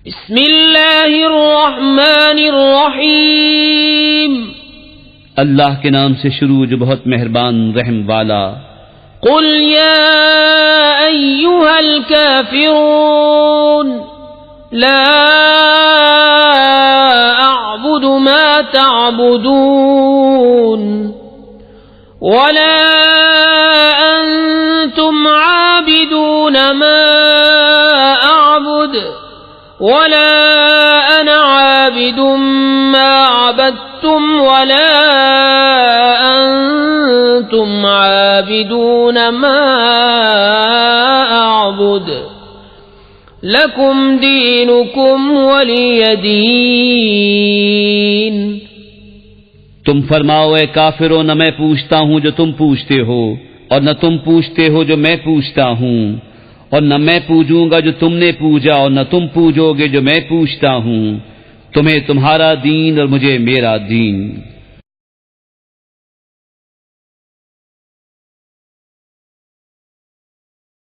بسم اللہ الرحمن الرحیم، اللہ کے نام سے شروع جو بہت مہربان رحم والا۔ قل یا ایھا الکافرون لا اعبد ما تعبدون ولا انتم عابدون ما اعبد ولا انا عابد ما عبدتم ولا انتم عابدون ما اعبد لکم دینکم ولی دین۔ تم فرماؤ اے کافرو، نہ میں پوچھتا ہوں جو تم پوچھتے ہو، اور نہ تم پوچھتے ہو جو میں پوچھتا ہوں، اور نہ میں پوجوں گا جو تم نے پوجا، اور نہ تم پوجو گے جو میں پوچھتا ہوں۔ تمہیں تمہارا دین اور مجھے میرا دین۔